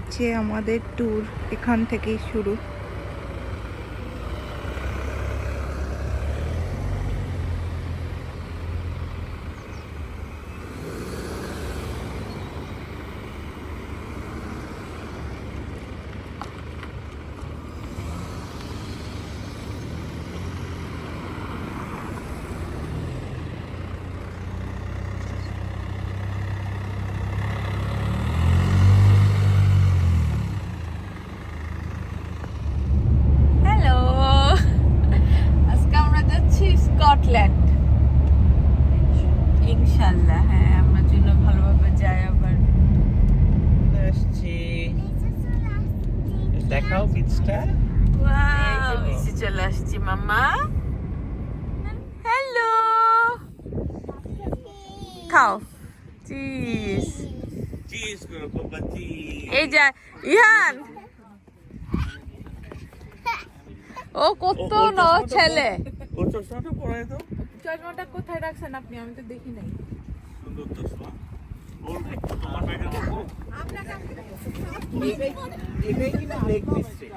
হচ্ছে আমাদের ট্যুর এখান থেকেই শুরু। স্কটল্যান্ড ইনশাআল্লাহ। হ্যাঁ, আমার জন্য ভালোভাবে যায়। আবার আসছি, দেখাও বিচটা। ওয়াও, বিচে চলে আসছি মামা। হ্যালো, খাও চিজ। চিজ করো বাবা, চিজ। এই যা ইহান, ও কত ন ছেলে। ও চশমাটা পরাই দাও। চশমাটা কোথায় রাখছেন আপনি? আমি তো দেখি নাই। সুন্দর চশমা। ওর তোমার ব্যাগের মধ্যে। এটাই কি না লেগ পিস রে?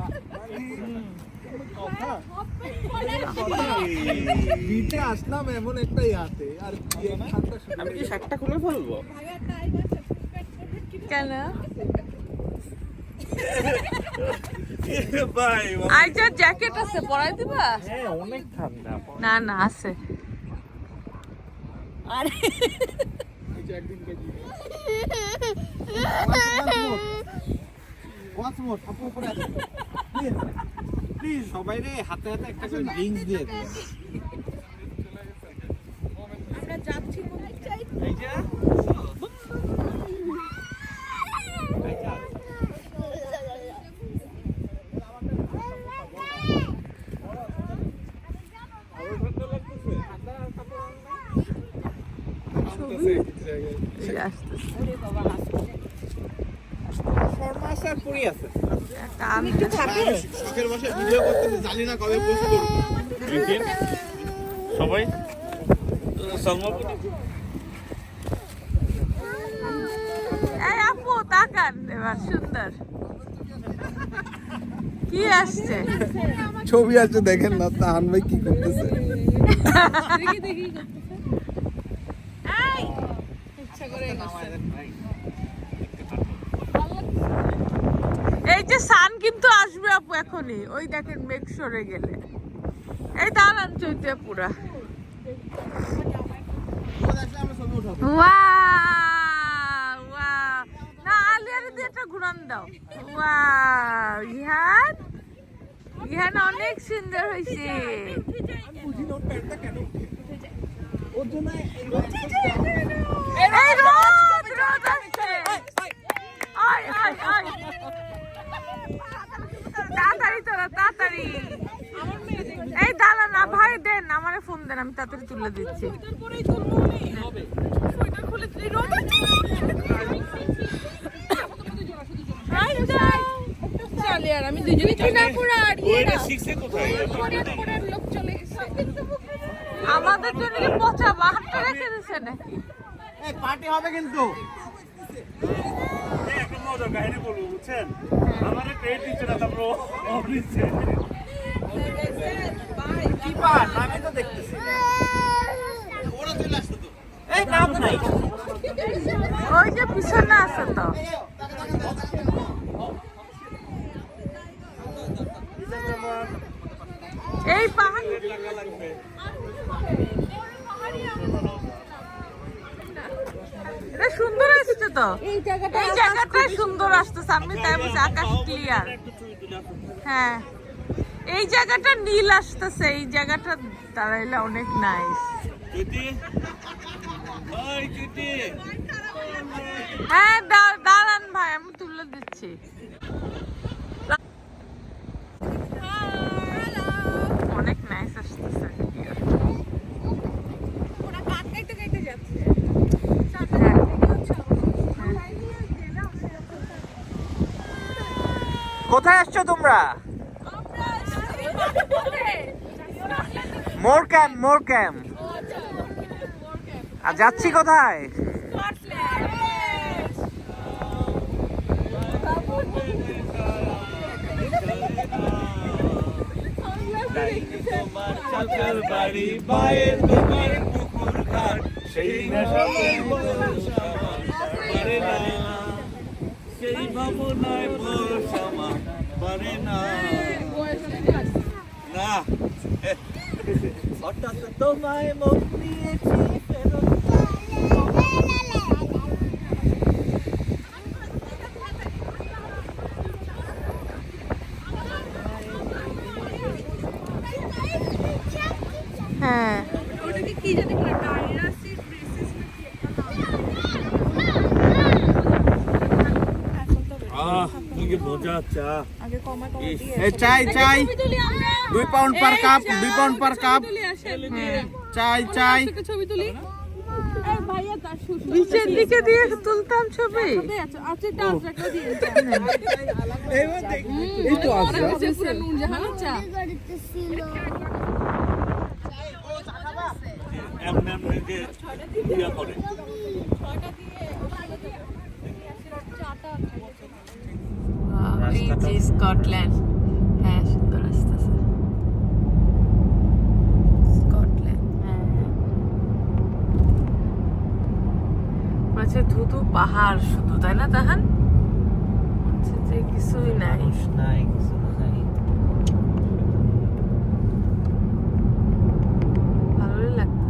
বিটে আসলাম এমন একটা ইয়াতে, আর আমি কি শার্টটা খুলে ফেলবো? কেন? ভাই আইজা জ্যাকেট আছে, পরাই দিবা? হ্যাঁ, অনেক ঠান্ডা। না না আছে। আরে একদিন প্লিজ সবাই রে হাতে হাতে একটা করে ড্রিঙ্কস দিয়ে দিন। আমরা যাচ্ছি এই যে ফরমাসার পুরি আছে। আমি একটু থাকি। শখের বসে ভিডিও করতেছে, জানি না কবে পোস্ট করব। সবাই সলমাপুরি। এই আপু তাকান, এবার সুন্দর কি আসছে। ছবি আছে দেখেন না, তাহান ভাই কি করতেছে। দেখি দেখি এই ইচ্ছা করে গেছে। এই যে সান কিন্তু আসবে আপু এখনই, ওই দেখেন মেঘ সরে গেলে। এই দাঁড়ান চলছে পুরা। ওয়াও ওয়াও, না আলিয়ারে দিয়ে একটা ঘুরান দাও। ওয়াও ইহান, ইহান অনেক সুন্দর হয়েছে। এই রোদ রোদ আসছে। আয় আয় আয়, তাড়াতাড়ি তোরা তাড়াতাড়ি। এই দাঁড়া না ভাই, দেন আমারে ফোন দেন, আমি তাড়াতাড়ি তুলে দিচ্ছি। আমি দুজনে আমাদের জন্য কি পচা বাহারটা রেখে দিচ্ছে নাকি? পার্টি হবে কিন্তু। একটা মজার কাহিনী বলবো, বুঝছেন? আমাদের ক্রেডিট দিচ্ছে না, তারপর অফ দিচ্ছে। কি পার্ট? আমি তো দেখতেছি। ওরা চলে আসছে তো। এই নাম নাই। ওই যে পিছনে আছে তো। এই পাহাড় এটা সুন্দর আসছে তো। এই জায়গাটা সুন্দর আসতেছে, আমি তাই বলছি আকাশ ক্লিয়ার। হ্যাঁ, এই জায়গাটা নীল আসতেছে, এই জায়গাটা দাঁড়াইলে অনেক নাইস। হ্যাঁ দাঁড়ান ভাই, আমি তুলে দিচ্ছি। অনেক নাইস আসতেছে। কোথায় আসছো তোমরা? মোর ক্যাম্প, মোর ক্যাম্প। আর যাচ্ছি কোথায়? কাছের বাড়ি পায়ের দোকান পুকুর ঘাট সেই নেশাতেই বয়স আমার পারে না সেই ভাবনায় বয়স আমার পারে না না হঠাৎ তোমায় মন দিয়েছি ফেরত হ্যাঁ ওটাকে কি জানি বলে ডাইনাসিস ব্রেসিস মুখে মজা চা আগে কমা দিয়ে এই চাই চাই ছবি তুলি আমরা 2 পাউন্ড পার কাপ 2 পাউন্ড পার কাপ তুলি আসেন চাই চাই একটা ছবি তুলি এই ভাইয়া তার শ্বশুর নিচের দিকে দিয়ে তুলতাম ছবি আচ্ছা আচ্ছা ডান্স একটা দিয়ে এই তো আছে পুরো নুরজাহান চা এমন এমন যে ইয়া করে এই যে স্কটল্যান্ড হ্যাঁ সুন্দর আসতেছে স্কটল্যান্ড হ্যাঁ আচ্ছা ধুধু পাহাড় শুধু তাই না তাহান আচ্ছা যে কিছুই নাই নাই কিছু নাই ভালোই লাগতেছে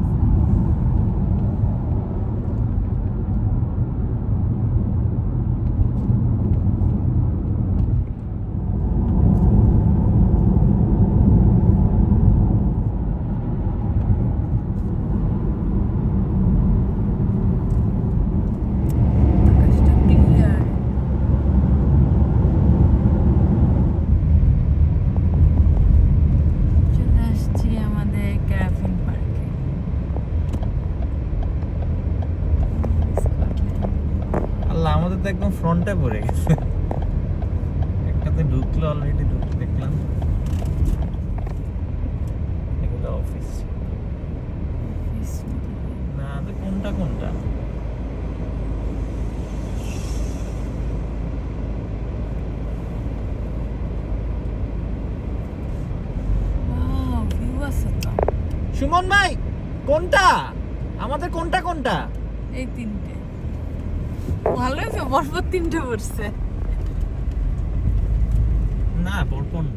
আকাশটা ক্লিয়ার চলে আসছি আমাদের ক্যারাফিন পার্কে আল্লাহ আমাদের তো একদম ফ্রন্টে পড়ে গেছে একটাতে ঢুকলো অলরেডি ঢুকতে দেখলাম এগুলো অফিস না তো কোনটা কোনটা ভিউ আছে তো সুমন ভাই কোনটা আমাদের কোনটা কোনটা এই তিনটে ভালো হয়েছে পরপর তিনটে পড়ছে না পরপর না।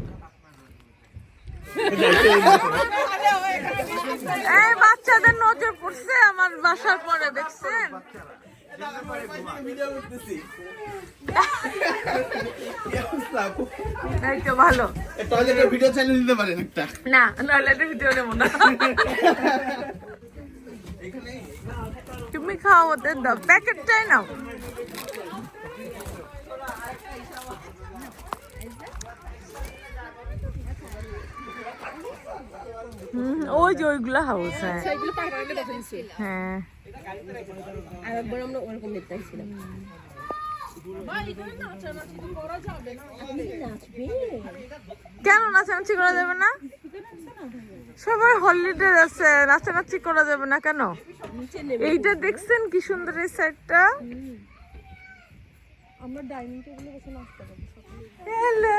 এই বাচ্চাদের নজর পড়ছে আমার বাসার পরে দেখছেন এই তো ভালো টয়লেটের ভিডিও চাইলে দিতে পারেন একটা না নয়লাটের ভিডিও নেবো না তুমি খাও ওদের দাও প্যাকেটটাই নাও ওই যে ওইগুলো হাউস হ্যাঁ এগুলো পাহাড়ে দেখাইছে হ্যাঁ আর একবার আমরা ওরকম দেখতে আসছিলাম কেন নাচানাচি করা যাবে না সবার হলিডে আছে নাচানাচি করা যাবে না কেন এইটা দেখছেন কি সুন্দর এই সাইডটা আমরা ডাইনিং টেবিলে বসে নাচতে পারবো হ্যালো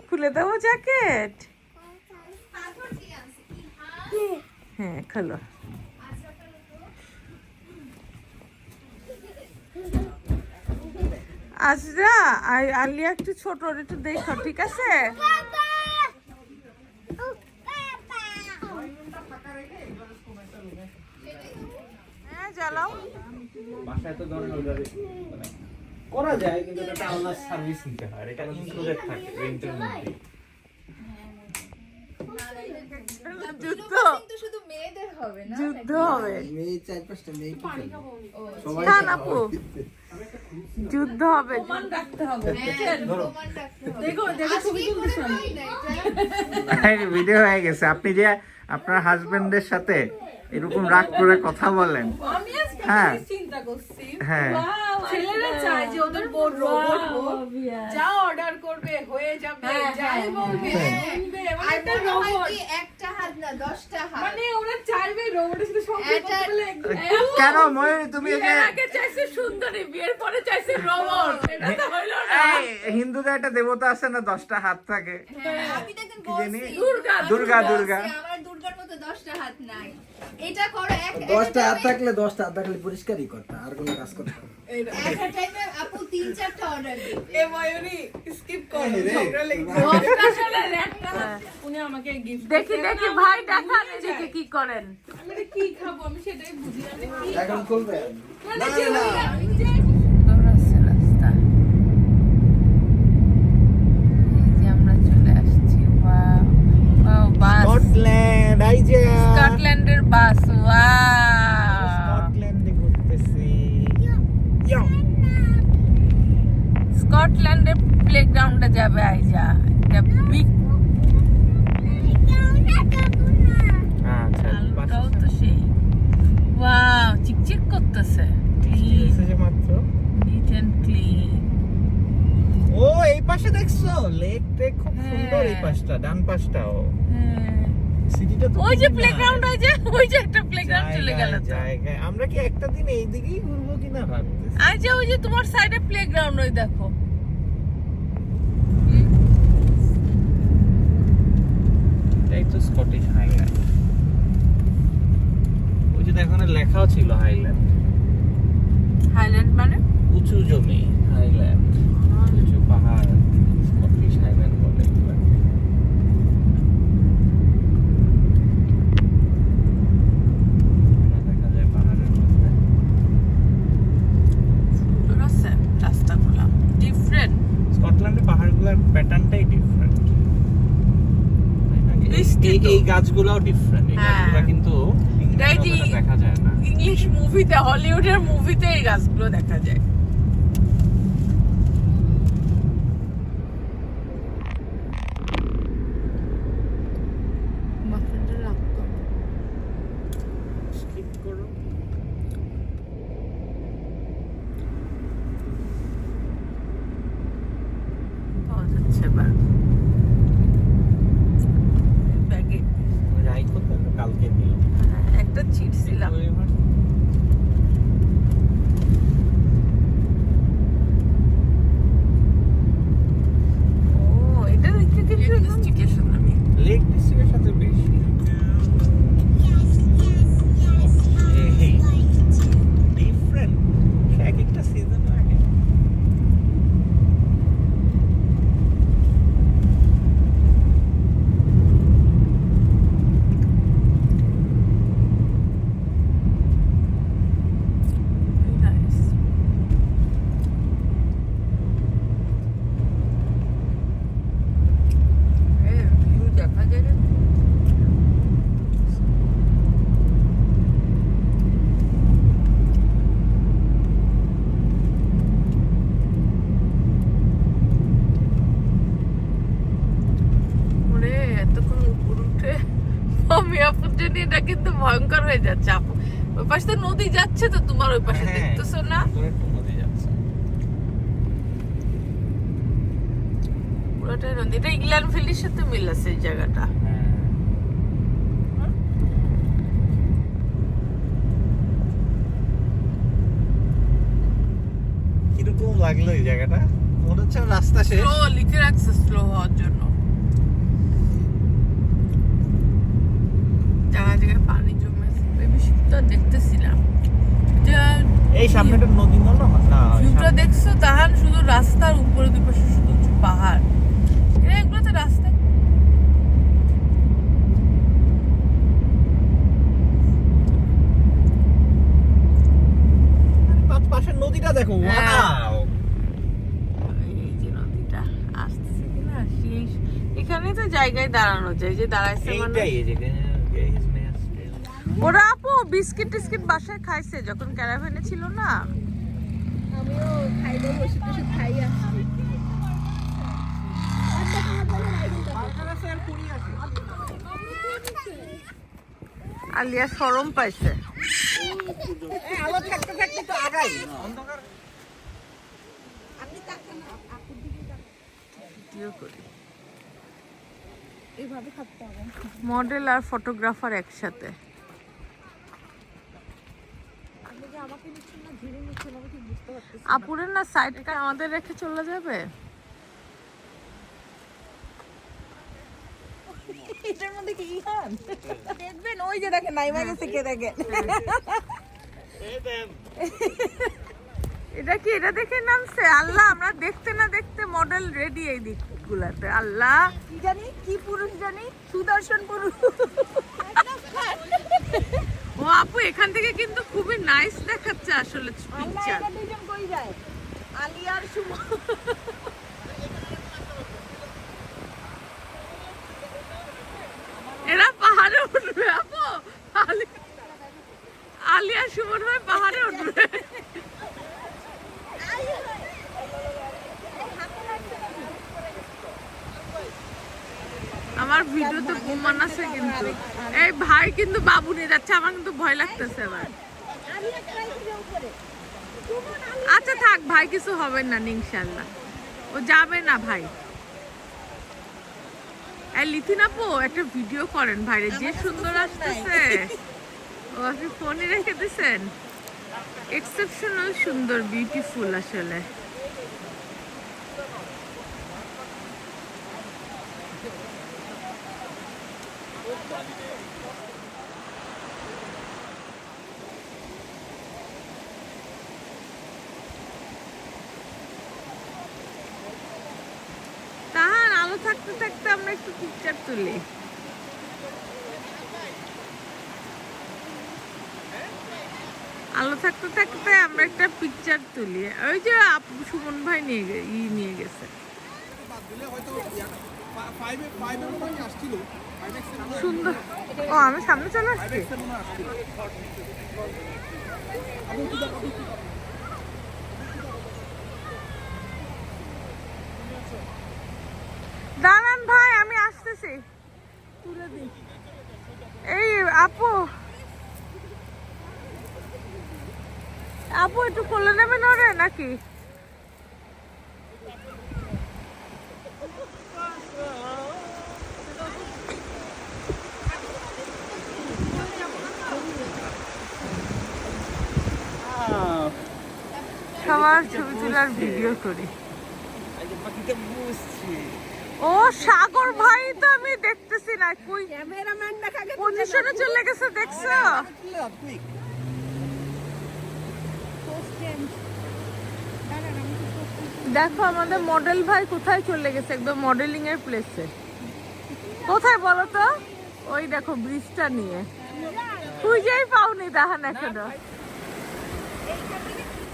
খুলে দেবো জ্যাকেট হ্যাঁ খোলো আজরা আলিয়া একটু ছোট ওর একটু দেখো ঠিক আছে হ্যাঁ জ্বালাও বাসায় তো ধরেন মানে করা যায় কিন্তু এটা আলাদা সার্ভিস নিতে হয় এটা ইনক্লুডেড থাকে রেন্টের মধ্যে যুদ্ধ কিন্তু শুধু মেয়েদের হবে না যুদ্ধ হবে মেয়ে 4-5টা মেয়ে কি করবে? খান আপু যুদ্ধ হবে ভিডিও হয়ে গেছে আপনি যে আপনার হাজবেন্ডের সাথে এরকম রাগ করে কথা বলেন আমি আজকে হ্যাঁ চিন্তা করছি হ্যাঁ ছেলেরা চায় যে ওদের বোন রোবট হোক যা অর্ডার করবে হয়ে যাবে যাই বলবে শুনবে মানে একটা রোবট একটা হাত না 10টা হাত মানে ওরা চাইবে রোবটের সাথে সম্পর্ক করলে কেন ময়ূরী তুমি এই যে আগে চাইছে সুন্দরী বিয়ের পরে চাইছে রোবট এটা তো হইলো না এই হিন্দুদের একটা দেবতা আছে না 10টা হাত থাকে, আমি তো একদিন কি জানি? বলছি, দুর্গা, আমি দুর্গা, বলছি, দুর্গা। আমার দুর্গার মতো 10টা হাত নাই। এটা করো 10টা হাত থাকলে 10টা হাত থাকলে পরিষ্কারই করতে, আর কোনো কাজ করতে হবে না। একটা টাইমে আপু 3-4টা অর্ডার দিবে। এ ময়ূরী স্কিপ কর, ঝগড়া লেগে উনি আমাকে গিফট দেখি দেখি ভাই দেখান এদিকে কি করেন। আমি এটা কি খাবো আমি সেটাই বুঝি না আমি কি এখন খুলবে মানে যে রাস্তা এই যে আমরা চলে আসছি। ওয়াও বাস, স্কটল্যান্ড, এই যে স্কটল্যান্ডের বাস। ওয়াও স্কটল্যান্ডে ঘুরতেছি। স্কটল্যান্ডের প্লেগ্রাউন্ডে যাবে আইজা। এটা বিগ আচ্ছা, আলোটাও তো সেই। ওয়াও চিকচিক করতেছে, ক্লিন, এসেছে মাত্র। Neat and clean. ও এই পাশে দেখছো লেকটা খুব সুন্দর, এই পাশটা ডান পাশটাও সিটিটা তো ওই যে খুব প্লেগ্রাউন্ড, nice। ওই যে একটা প্লেগ্রাউন্ড চলে গেল তো। জায়গায় আমরা কি একটা দিন এই দিকেই ঘুরবো কিনা ভাবতেছি। আইজা ওই যে তোমার সাইডে প্লেগ্রাউন্ড, ওই দেখো। এই তো স্কটিশ হাইল্যান্ড। ওই যে দেখো না লেখাও ছিল হাইল্যান্ড, হাইল্যান্ড মানে উঁচু জমি, হাইল্যান্ড উঁচু পাহাড়, স্কটিশ হাইল্যান্ড বলে এগুলো। দেখা যায় পাহাড়ের মধ্যে। সুন্দর আছে রাস্তাগুলো, ডিফারেন্ট। স্কটল্যান্ডের পাহাড়গুলোর প্যাটার্নটাই ডিফারেন্ট। বিস্তৃত। এই গাছগুলোও ডিফারেন্ট, এই হ্যাঁ। গাছগুলো কিন্তু এটাই যে ইংরেজিতে দেখা যায় না। ইংলিশ মুভিতে, হলিউডের মুভিতে এই গাছগুলো দেখা যায়। স্কিপ করো। পাওয়া যাচ্ছে এবার ব্যাগে। রাইকো তো কালকে দিল। একটা ছিটছিলাম। ও এটা দেখতে কিন্তু একদম লেক ডিস্ট্রিক্টের সাথে বেশি। এই ডিফারেন্ট, এক একটা সিজন লাগে। নাইস। ভিউ দেখা যায় রে। ওরে এতক্ষণ উপর উঠে আমি আপুর জন্য এটা কিন্তু ভয়ঙ্কর হয়ে যাচ্ছে। আপু ওই পাশে তো নদী যাচ্ছে, তো তোমার ওই পাশে হ্যাঁ, দেখতেছো না? করে একটু নদী যাচ্ছে। পুরোটাই নদী। এটা ইংল্যান্ড ফিল্ডের সাথে মিল আছে এই জায়গাটা। কিরকম লাগলো এই জায়গাটা? মনে হচ্ছে রাস্তা শেষ। স্লো লিখে রাখছে, স্লো হওয়ার জন্য। জায়গায় জায়গায় পানি জমে আছে, বেশি তো দেখতেছি না। এই সামনে একটা নদী মনে হয় না? ভিউটা দেখছো তাহান? শুধু রাস্তার উপরে দুই পাশে শুধু পাহাড়। এগুলো তো রাস্তা। পাশের নদীটা দেখো, হ্যাঁ। ওয়াও। এই যে নদীটা আসছে কিনা, সেই এখানে তো জায়গায় দাঁড়ানো যায়, যে দাঁড়াইছে মানে। এইটাই এই জায়গায় গেজ মেয়ার। ওরা আপু বিস্কিট টিস্কিট বাসায় খাইছে যখন ক্যারাভ্যানে ছিল না। আমিও খাইলে বসে বসে খাই আসছি। আলিয়া শরম পাইছে। আলো থাকতে থাকতে তো আগাই অন্ধকার। ভিডিও করি। মডেল আর ফটোগ্রাফার একসাথে। আপুরের না সাইডটা আমাদের রেখে চলে যাবে। এটার মধ্যে কি খান দেখবেন ওই যে দেখেন নাইমা গেছে কে দেখেন এটা কি এটা দেখে নামছে? আল্লাহ, আমরা দেখতে না দেখতে মডেল রেডি এই দিকগুলাতে। আল্লাহ, কি জানি কি পুরুষ জানি সুদর্শন পুরুষ ও আপু এখান থেকে কিন্তু খুবই নাইস দেখাচ্ছে আসলে আল্লাহ পিকচার। এটা দুইজন কই যায় আলিয়ার সুমন এরা পাহাড়ে উঠবে আপু। আলিয়া সুমন ভাই পাহাড়ে উঠবে। আমার ভিডিওতে প্রমাণ আছে কিন্তু। এই ভাই কিন্তু বাবু নিয়ে যাচ্ছে, আমার কিন্তু ভয় লাগতেছে এবার। আলিয়া ট্রাই করে উপরে আচ্ছা থাক ভাই, কিছু হবে না ইনশাআল্লাহ, ও যাবে না ভাই। এই লিথিন আপু একটা ভিডিও করেন ভাইরে, যে সুন্দর আসতেছে। ও আপনি ফোনে রেখে দিছেন? এক্সেপশনাল সুন্দর, বিউটিফুল আসলে। তাহার আলো থাকতে থাকতে আমরা একটু পিকচার তুলি। আলো থাকতে থাকতে আমরা একটা পিকচার তুলি। ওই যে আপু সুমন ভাই নিয়ে গেছে। সুন্দর। ও আমি সামনে চলে আসছি। দাঁড়ান ভাই, আমি আসতেছি। এই আপু, আপু একটু কোলে নেবেন ওরে নাকি? সবার ছবি তোলার ভিডিও করি। ও সাগর ভাই তো আমি দেখতেছি না, কই ক্যামেরাম্যান দেখা গেছে পজিশনে চলে গেছে, দেখছো? দেখো আমাদের মডেল ভাই কোথায় চলে গেছে, একদম মডেলিং এর প্লেসে। কোথায় বলো তো? ওই দেখো ব্রিজটা নিয়ে খুঁজেই পাওনি দাহান এখনো।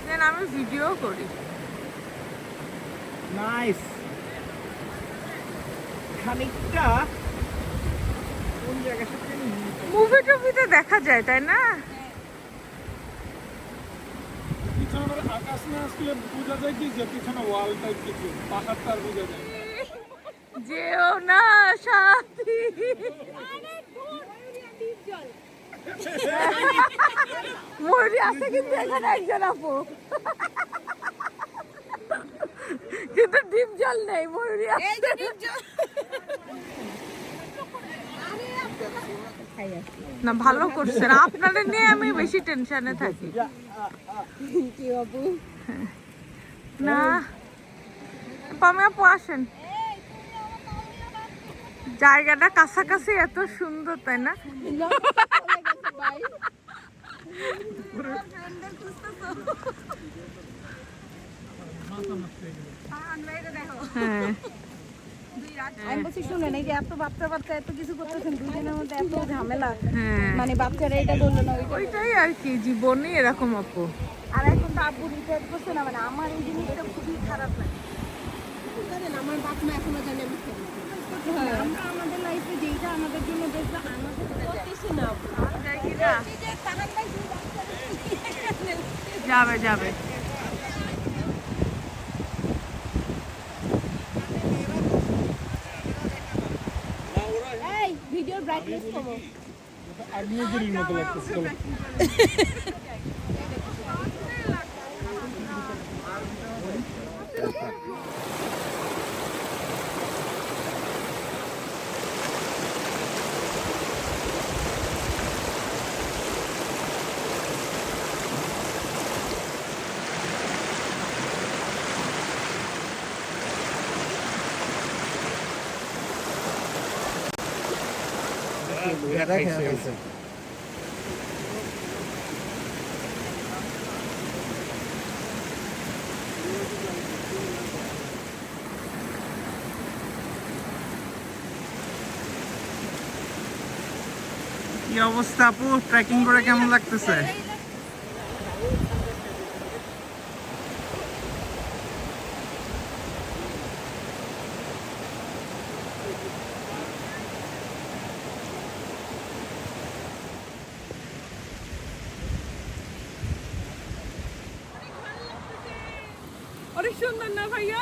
দেন আমি ভিডিও করি। নাইস। খানিকটা কোন জায়গা থেকে মুভি টুভিতে দেখা যায়, তাই না? পিছনে আকাশ না আসলে বোঝা যায় কি যে পিছনে ওয়াল টাইপ কিছু পাহাড় তার বোঝা যায়। যেও না সাথী। ময়ূরী আছে কিন্তু এখানে একজন আপু, কিন্তু ডিপ জল নেই। ময়ূরী আছে। না ভালো করছেন, আপনাদের নিয়ে আমি বেশি টেনশনে থাকি। কি বাবু না পামে আপু আসেন, জায়গাটা কাছাকাছি এত সুন্দর, তাই না? হ্যাঁ আমি বলছি শুনেন, এই যে এত বাচ্চা বাচ্চা এত কিছু করতেছেন, দুজনের মধ্যে এত ঝামেলা, হ্যাঁ, মানে বাচ্চারা এটা বললো না ওইটা। ওইটাই আর কি, জীবনই এরকম আপু। আর এখন তো আব্বু রিটায়ার করছে না, মানে আমার এই জিনিসটা খুবই খারাপ লাগে। জানেন আমার বাপ মা এখনো জানে আমি আমরা আমাদের লাইফে যেইটা আমাদের জন্য দেখবো আমাদের করতেছি না। যাই কি না? যাবে যাবে। এই ভিডিওর ব্রাইটনেস কমো। আগ্নেয়গিরির মতো লাগতেছে। খাইছে। কি অবস্থা আপু, ট্রেকিং করে কেমন লাগতেছে? অনেক সুন্দর না ভাইয়া?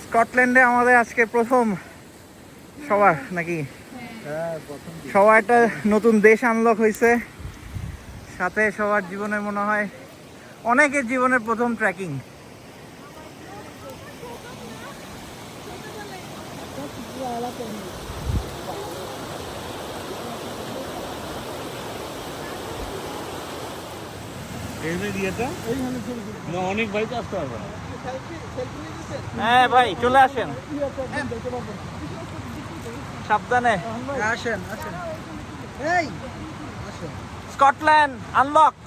স্কটল্যান্ডে আমাদের আজকে প্রথম সবার নাকি হ্যাঁ, প্রথম সবার একটা নতুন দেশ আনলক হয়েছে, সাথে সবার জীবনে মনে হয় অনেকের জীবনের প্রথম ট্রেকিং। অনেক বাইক আসতে পারবে না। হ্যাঁ ভাই চলে আসেন, সাবধানে। আসেন আসেন, এই আসেন। স্কটল্যান্ড আনলকড,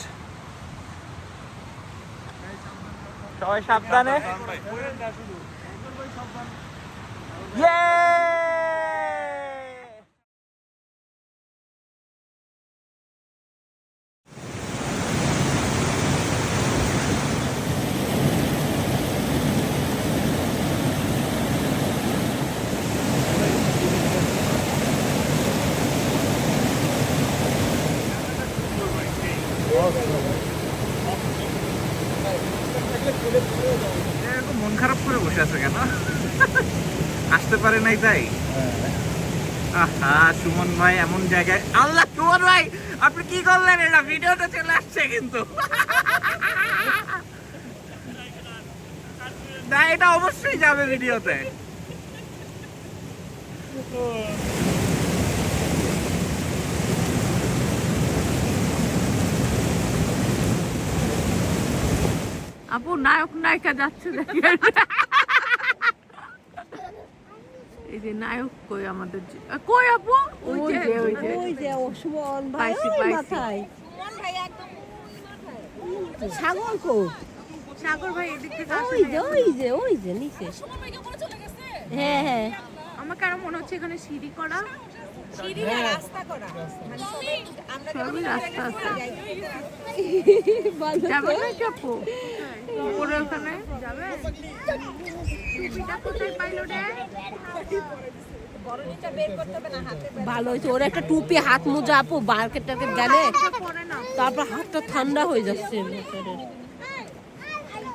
সবাই সাবধানে। Yay! এরকম মন খারাপ করে বসে আছে কেন? আসতে পারে নাই তাই? আহা সুমন ভাই এমন জায়গায়, আল্লাহ সুমন ভাই আপনি কি করলেন? এটা ভিডিওতে চলে আসছে কিন্তু। না এটা অবশ্যই যাবে ভিডিওতে। আপু নায়ক নায়িকা যাচ্ছে দেখেন। এই যে নায়ক কই আমাদের কই আপু? ওই যে সুমন ভাই পাইছি, ওই পাইছি। মাথায় সাগর কো সাগর ভাই এদিক থেকে ওই যে নিচে হ্যাঁ হ্যাঁ আমাকে আরো মনে হচ্ছে এখানে সিঁড়ি করা, সিঁড়ি না রাস্তা করা সবই রাস্তা আছে। ভালো যাবে না কি আপু? উপরে ওখানে যাবে? টুপিটা কোথায় পাইলো রে? ভালো হয়েছে, ওর একটা টুপি হাত মোজা আপু মার্কেট টার্কেট গেলে পরে না তারপর হাতটা ঠান্ডা হয়ে যাচ্ছে বেচারের।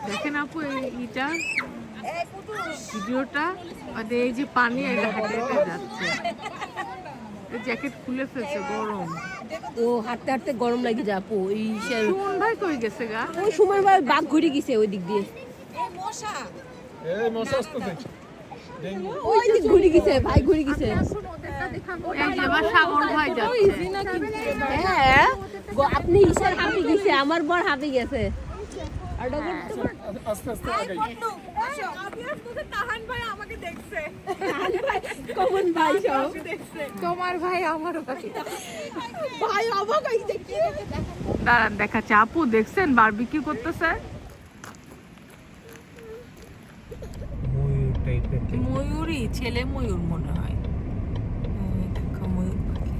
দেখেন আপু এইটা ভিডিওটা, আর এই যে পানি এটা হাঁটে হাঁটে যাচ্ছে, জ্যাকেট খুলে ফেলছে, গরম। ও হাঁটতে হাঁটতে গরম লাগে যা আপু। এই সুমন ভাই কই গেছে গা? ওই সময় বাঘ ঘুরে গেছে ওই দিক দিয়ে, এই মশা আসতেছে। ওই দিক ঘুরে গেছে ভাই, ঘুরে গেছে। এই যে আবার সাগর ভাই যাচ্ছে। হ্যাঁ আপনি ঈশ্বর হাঁপি গেছে, আমার বর হাঁপি গেছে। আস্তে আস্তে আগাই। কমন ভাই সব তোমার ভাই আমারও কাছে ভাই অবাক হয়ে দেখি। দাঁড়ান দেখাচ্ছে। আপু দেখছেন বারবিকিউ করতেছে? ময়ূরই, ছেলে ময়ূর মনে হয়। এই দেখো ময়ূর পাখি।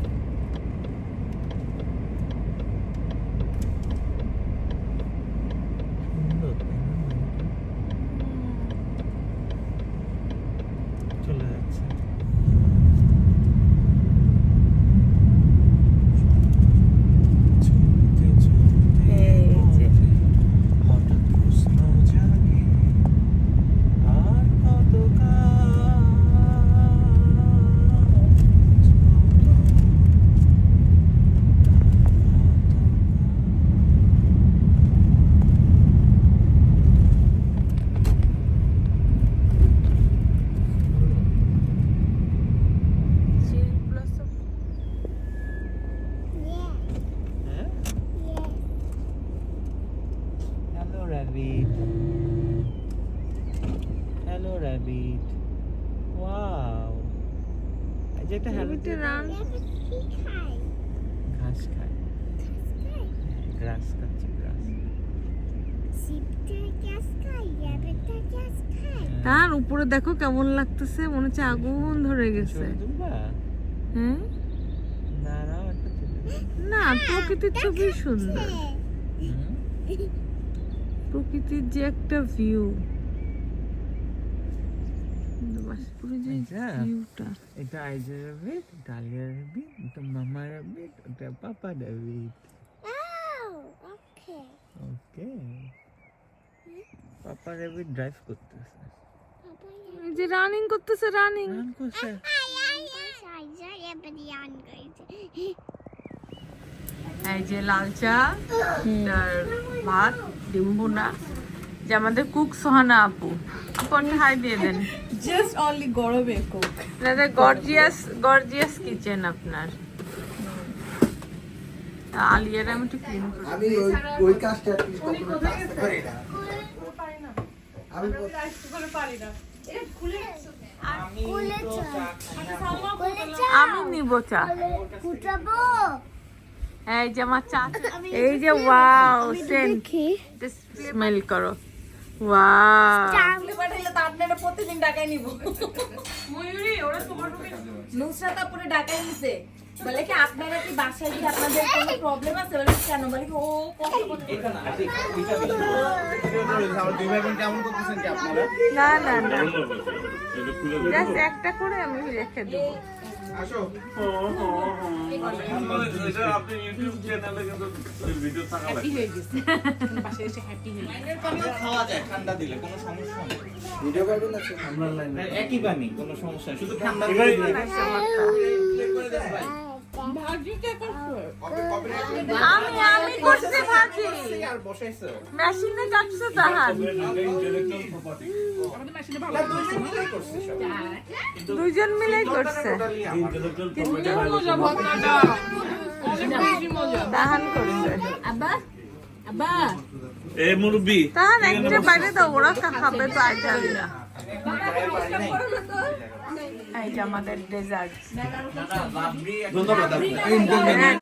চলে যাচ্ছে। এই যে হঠাৎ প্রশ্ন জাগে আর কত Hello rabbit. Hello rabbit. Wow. I যেটা এটা রান ঘাস খায়, গ্রাস খাচ্ছে, গ্রাস। তার উপরে দেখো কেমন লাগতেছে, মনে হচ্ছে আগুন ধরে গেছে। হ্যাঁ দাঁড়াও একটা ছবি। না, প্রকৃতির ছবি সুন্দর, প্রকৃতির যে একটা ভিউ, আচ্ছা। ভিউটা। এটা আইজা রাবিট, ডালিয়া রাবিট, এটা মামা রাবিট, এটা পাপা রাবিট। ওকে, পাপা রাবিট ড্রাইভ করতেছে, এই যে রানিং করতেছে, রানিং। রান করছে। এই যে লাল চা আর ভাত, ডিম ভুনা, যে আমাদের কুক সোহানা আপু। আপু একটা হাই দিয়ে দেন। জাস্ট অনলি গরমে কোক। দাদা গর্জিয়াস, গর্জিয়াস কিচেন আপনার। আলিয়ার আমি একটু ক্লিন করি। আমি ওই কাজটা at least কখনো করতে পারি না। আমি আমি নিব চা। এই যে আমার চা, এই যে ওয়াও সেন্ট, স্মেল করো, ওয়াও। পাঠাইলে তো আপনারা প্রতিদিন ঢাকায় নিব। নুসরাত আপুরে ঢাকায় নিছে, বলে কি আপনারা কি বাসায় গিয়ে আপনাদের কোনো প্রবলেম আছে? বলে কেন? বলে কি ও কত বলে না না না, জাস্ট একটা করে আমি রেখে দেবো। আপনি ইউটিউব চ্যানেলে কিন্তু ভিডিও থাকা লাগবে। খাওয়া যায় ঠান্ডা দিলে, কোনো সমস্যা নেই। ভিডিও করবেন না সে আমরা লাইন একই পানি, কোনো সমস্যা নেই, শুধু ঠান্ডা এবার দিলে। আমি করছি ভাজি, আর বসাইছো মেশিনে কাটছে তাহার। Intellectual property. দুইজন মিলেই করছে, ইন্টেলেকচুয়াল প্রপার্টি। তাহান করছে। এই মুরব্বি তাহান একটা বাইরে দাও, ওরা খাবে তো আইজালিয়া। এই যে আমাদের ডেজার্ট। ধন্যবাদ আপনাকে।